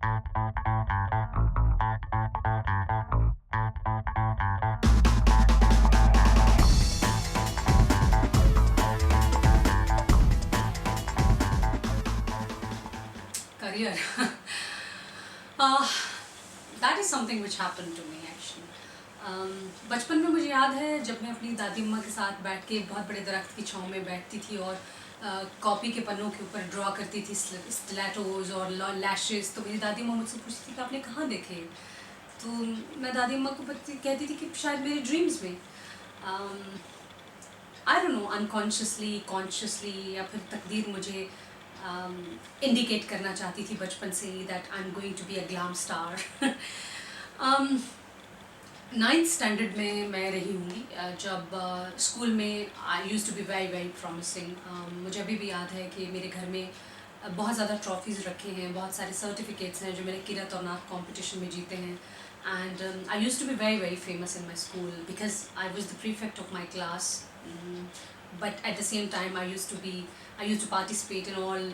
Career. That is something which happened to me actually. बचपन में मुझे याद है जब मैं अपनी दादी अम्मा के साथ बैठ के बहुत बड़े दरख्त की छाँव में बैठती थी और कॉपी के पन्नों के ऊपर ड्रॉ करती थी स्टिलेटोज और लैशेस, तो मेरी दादी अम्मा मुझसे पूछती थी कि आपने कहाँ देखे, तो मैं दादी अम्मा को कहती थी कि शायद मेरे ड्रीम्स में। I don't know, unconsciously consciously या फिर तकदीर मुझे इंडिकेट करना चाहती थी बचपन से ही that I am going to be a glam star. Ninth standard में मैं रही हूँगी जब स्कूल में I use to be very very promising. मुझे अभी भी याद है कि मेरे घर में बहुत ज़्यादा ट्रॉफीज़ रखे हैं, बहुत सारे सर्टिफिकेट्स हैं जो मैंने किरत और नात कॉम्पिटिशन में जीते हैं। And I use to be very very famous in my school because I was the prefect of my class, but at the same time I used to participate in all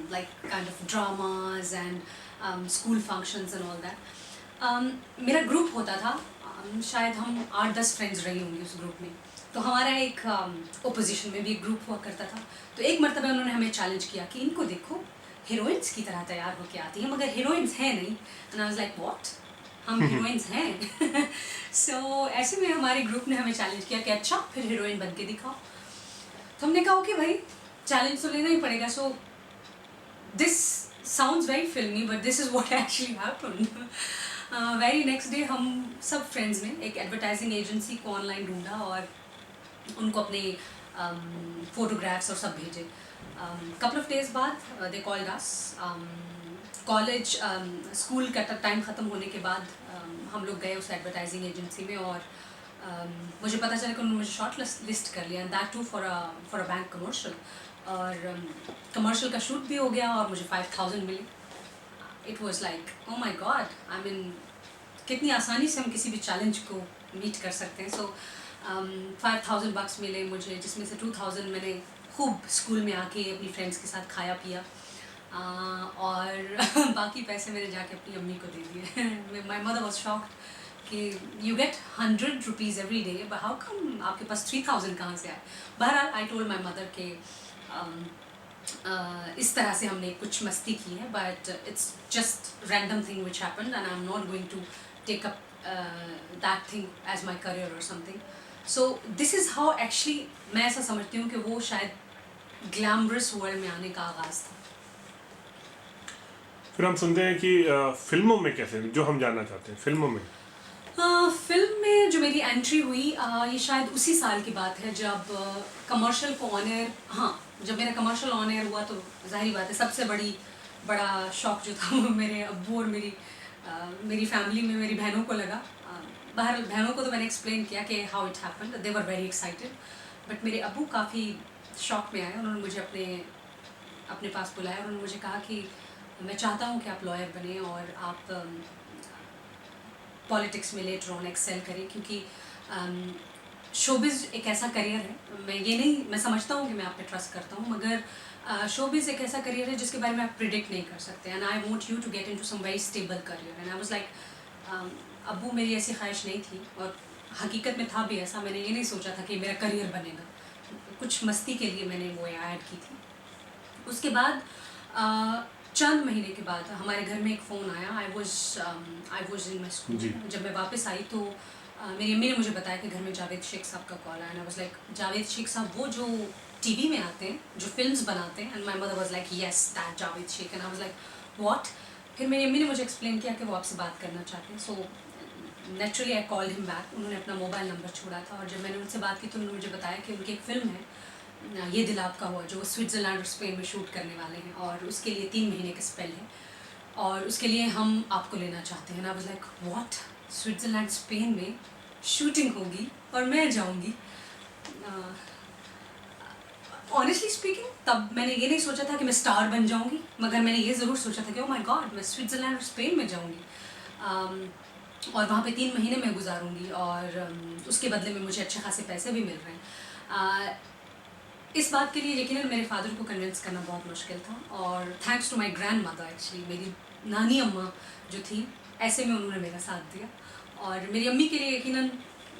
like kind of dramas and school functions and all that. मेरा group होता था, शायद हम 8-10 friends रही होंगी उस group में, तो हमारा एक ओपोजिशन में भी एक ग्रुप हुआ करता था। तो एक मरतबा उन्होंने हमें चैलेंज किया कि इनको देखो हीरोइंस की तरह तैयार होके आती हैं मगर हीरोइंस हैं नहीं। And I was like what, हम हीरोइंस हैं? सो ऐसे में हमारे ग्रुप ने हमें चैलेंज किया कि अच्छा फिर हीरोइन बन के दिखाओ। तो हमने कहा ओके भाई, चैलेंज तो लेना ही पड़ेगा। सो दिस साउंड्स वेरी फिल्मी but this is what actually happened. Very next day हम सब फ्रेंड्स ने एक एडवर्टाइजिंग एजेंसी को ऑनलाइन ढूंढा और उनको अपने फोटोग्राफ्स और सब भेजे। कपल ऑफ डेज बाद they called us. College school का टाइम ख़त्म होने के बाद हम लोग गए उस एडवर्टाइजिंग एजेंसी में और मुझे पता चला कि उन्होंने मुझे शॉर्ट लिस्ट कर लिया, that too for a bank commercial. और कमर्शियल का शूट भी हो गया और मुझे 5000 मिले। It was like oh my god, I mean कितनी आसानी से हम किसी भी चैलेंज को मीट कर सकते हैं। सो 5000 bucks मिले मुझे, जिसमें से 2000 मैंने खूब स्कूल में आके अपनी फ्रेंड्स के साथ खाया पिया और बाकी पैसे मैंने जाके अपनी अम्मी को दे दिए। माई मदर वॉज शॉक्ड कि you get 100 rupees every day but how come आपके पास 3000 कहाँ से आए। बहरहाल आई टोल्ड माई मदर के इस तरह से हमने कुछ मस्ती की है but it's just random thing which happened and I am not going to take up that thing as my career और something. So this is how actually मैं ऐसा समझती हूँ कि वो शायद ग्लैमरस वर्ल्ड में आने का आगाज़ था। फिर हम सुनते हैं कि फिल्मों में कैसे, जो हम जानना चाहते हैं फिल्मों में। फिल्म में जो मेरी एंट्री हुई ये शायद उसी साल की बात है जब कमर्शियल को ऑन एयर, हाँ जब मेरा कमर्शियल ऑन एयर हुआ तो जाहिर बात है सबसे बड़ा शौक जो था वो मेरे अब्बू और मेरी फैमिली में मेरी बहनों को लगा। बहरहाल बहनों को तो मैंने एक्सप्लेन किया कि how it happened, they were very excited, but मेरे अब्बू काफ़ी शौक में आए। उन्होंने मुझे अपने पास बुलाया और उन्होंने मुझे कहा कि मैं चाहता हूँ कि आप लॉयर बने और आप पॉलिटिक्स में लेटर ऑन एक्सेल करें, क्योंकि शोबिज़ एक ऐसा करियर है, मैं समझता हूँ कि मैं आप पे ट्रस्ट करता हूँ, मगर शोबिज़ एक ऐसा करियर है जिसके बारे में आप प्रिडिक्ट नहीं कर सकते। And I want you to get into some very stable career. And I was like अब्बू मेरी ऐसी ख्वाहिश नहीं थी और हकीकत में था भी ऐसा। मैंने ये नहीं सोचा था कि मेरा करियर बनेगा, कुछ मस्ती के लिए मैंने वो ऐड की थी। उसके बाद चंद महीने के बाद हमारे घर में एक फ़ोन आया। I was in my school. जब मैं वापस आई तो मेरी अम्मी ने मुझे बताया कि घर में जावेद शेख साहब का कॉल आया। I was like Javed Sheikh साहब वो जो टीवी में आते हैं, जो फिल्म्स बनाते हैं? And my mother was like yes that Javed Sheikh. And I was like what. फिर मेरी अम्मी ने मुझे एक्सप्लेन किया कि वो आपसे बात करना चाहते हैं। So naturally I called him back. उन्होंने अपना मोबाइल नंबर छोड़ा था और जब मैंने उनसे बात की तो उन्होंने मुझे बताया कि उनकी एक फ़िल्म है ये दिल आपका हुआ, जो स्विट्ज़रलैंड और स्पेन में शूट करने वाले हैं और उसके लिए 3 महीने का स्पेल है और उसके लिए हम आपको लेना चाहते हैं। आई was like what, Switzerland Spain में शूटिंग होगी और मैं जाऊंगी? ऑनेस्टली स्पीकिंग तब मैंने ये नहीं सोचा था कि मैं स्टार बन जाऊंगी, मगर मैंने ये ज़रूर सोचा था कि ओ माय गॉड मैं स्विट्ज़रलैंड और स्पेन में जाऊंगी और वहाँ पे 3 महीने मैं गुजारूंगी और उसके बदले में मुझे अच्छे खासे पैसे भी मिल रहे हैं। इस बात के लिए यकीनन मेरे फादर को कन्विंस करना बहुत मुश्किल था और thanks to my grand mother actually मेरी नानी अम्मा जो थी, ऐसे में उन्होंने मेरा साथ दिया। और मेरी अम्मी के लिए यकीनन,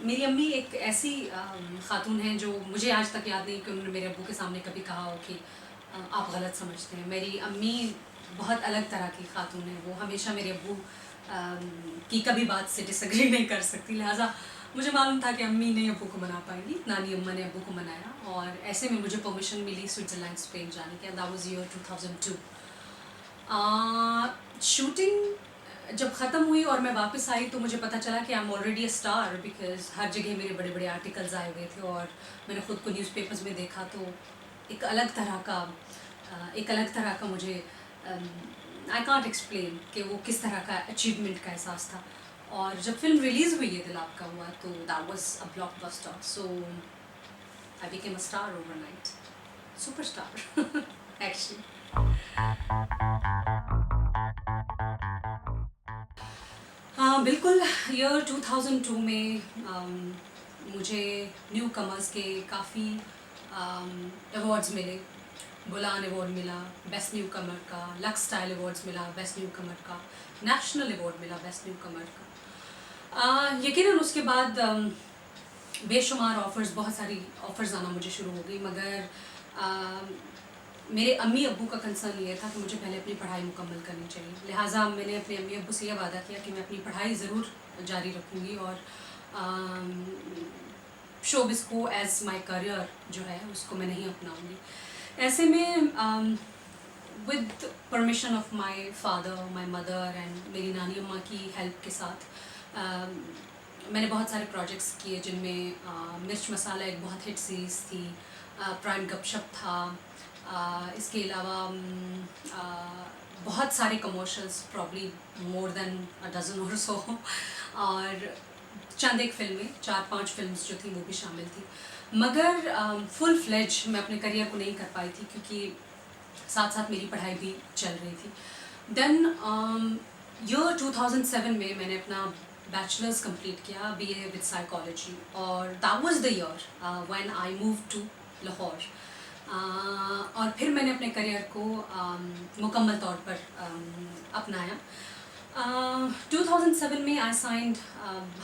मेरी अम्मी एक ऐसी ख़ातून हैं जो मुझे आज तक याद नहीं कि उन्होंने मेरे अब्बू के सामने कभी कहा हो कि आप गलत समझते हैं। मेरी अम्मी बहुत अलग तरह की ख़ातून है, वो हमेशा मेरे अब्बू की कभी बात से डिसएग्री नहीं कर सकती। लिहाजा मुझे मालूम था कि अम्मी नहीं अब्बू को मना पाएंगी, नानी अम्मा ने अब्बू को मनाया, और ऐसे में मुझे परमिशन मिली स्विट्ज़रलैंड स्पेन जाने की। That was year 2002। शूटिंग जब ख़त्म हुई और मैं वापस आई तो मुझे पता चला कि I am already a star, because हर जगह मेरे बड़े बड़े आर्टिकल्स आए हुए थे और मैंने ख़ुद को न्यूज़पेपर्स में देखा। तो एक अलग तरह का मुझे आई कांट एक्सप्लेन कि वो किस तरह का अचीवमेंट का एहसास था। और जब फिल्म रिलीज़ हुई ये दिल आपका हुआ तो that was a blockbuster. So I became a star overnight, superstar actually. हाँ बिल्कुल, ईयर 2002 में मुझे न्यू कमर्स के काफ़ी अवार्ड्स मिले। बुलान अवार्ड मिला बेस्ट न्यू कमर का, लक्स स्टाइल अवार्ड्स मिला बेस्ट न्यू कमर का, नेशनल अवार्ड मिला बेस्ट न्यू कमर का। यकीनन उसके बाद बेशुमार ऑफ़र्स, बहुत सारी ऑफ़र्स आना मुझे शुरू हो गई, मगर मेरे अम्मी अब्बू का कंसर्न ये था कि मुझे पहले अपनी पढ़ाई मुकम्मल करनी चाहिए। लिहाजा मैंने अपने अम्मी अब्बू से यह वादा किया कि मैं अपनी पढ़ाई ज़रूर जारी रखूँगी और शोबिज़ को एज़ माय करियर जो है उसको मैं नहीं अपनाऊँगी। ऐसे में with permission of my father, my mother and मेरी नानी अम्मा की हेल्प के साथ मैंने बहुत सारे प्रोजेक्ट्स किए, जिनमें मिर्च मसाला एक बहुत हिट सीरीज़ थी, प्राइम गपशप था, इसके अलावा बहुत सारे कमर्शियल्स, प्रॉब्ली मोर देन अ डज़न और सो, और चंद एक फिल्में, 4-5 फिल्म्स जो थी वो भी शामिल थी। मगर फुल फ्लेज मैं अपने करियर को नहीं कर पाई थी क्योंकि साथ साथ मेरी पढ़ाई भी चल रही थी। देन ईयर 2007 में मैंने अपना बैचलर्स कंप्लीट किया, बीए विद साइकोलॉजी, और that was the year when I move to Lahore. और फिर मैंने अपने करियर को मुकम्मल तौर पर अपनाया। 2007 में आई साइंड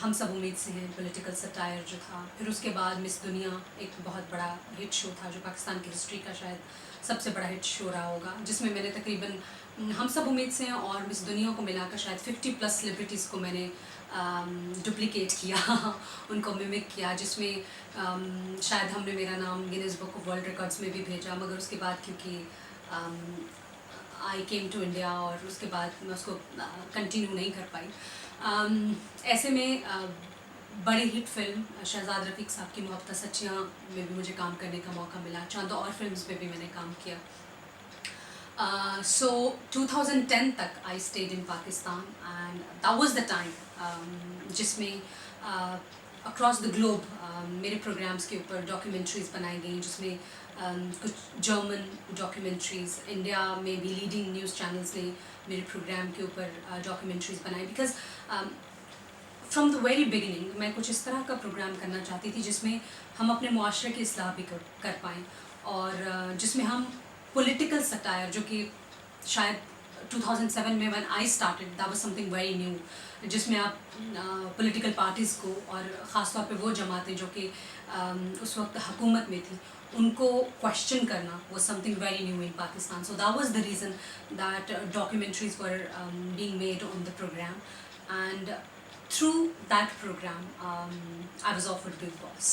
हम सब उम्मीद से हैं, पॉलिटिकल सटायर जो था। फिर उसके बाद मिस दुनिया एक बहुत बड़ा हिट शो था जो पाकिस्तान की हिस्ट्री का शायद सबसे बड़ा हिट शो रहा होगा, जिसमें मैंने तकरीबन हम सब उम्मीद से हैं और मिस दुनिया को मिलाकर शायद 50+ सेलिब्रिटीज़ को मैंने डुप्लिकेट किया उनको मिमिक किया, जिसमें शायद हमने मेरा नाम Guinness book of world records में भी भेजा। मगर उसके बाद क्योंकि आई केम टू इंडिया और उसके बाद मैं उसको कंटिन्यू नहीं कर पाई। ऐसे में बड़ी हिट फिल्म शहजाद रफ़ीक साहब की मोहब्बत सच्चियाँ में भी मुझे काम करने का मौका मिला, चंद और फिल्म्स में भी मैंने काम किया। So 2010 तक I stayed in Pakistan and that was the time जिसमें अक्रॉस द ग्लोब मेरे प्रोग्राम्स के ऊपर डॉक्यूमेंट्रीज़ बनाई गई, जिसमें कुछ जर्मन डॉक्यूमेंट्रीज़, इंडिया में भी लीडिंग न्यूज़ चैनल्स ने मेरे प्रोग्राम के ऊपर डॉक्यूमेंट्रीज़ बनाई। Because from the very beginning मैं कुछ इस तरह का प्रोग्राम करना चाहती थी जिसमें हम अपने मुआशरे की इस्लाह भी कर पाएँ, और जिसमें हम पॉलिटिकल सटायर, जो कि शायद 2007 में when I started that was something very new, जिसमें आप पॉलिटिकल पार्टीज़ को और ख़ास तौर पे वो जमातें जो कि उस वक्त हुकूमत में थी उनको क्वेश्चन करना was something very new in Pakistan. So that was the reason that documentaries were being made on the program, and through that program I was offered Big Boss.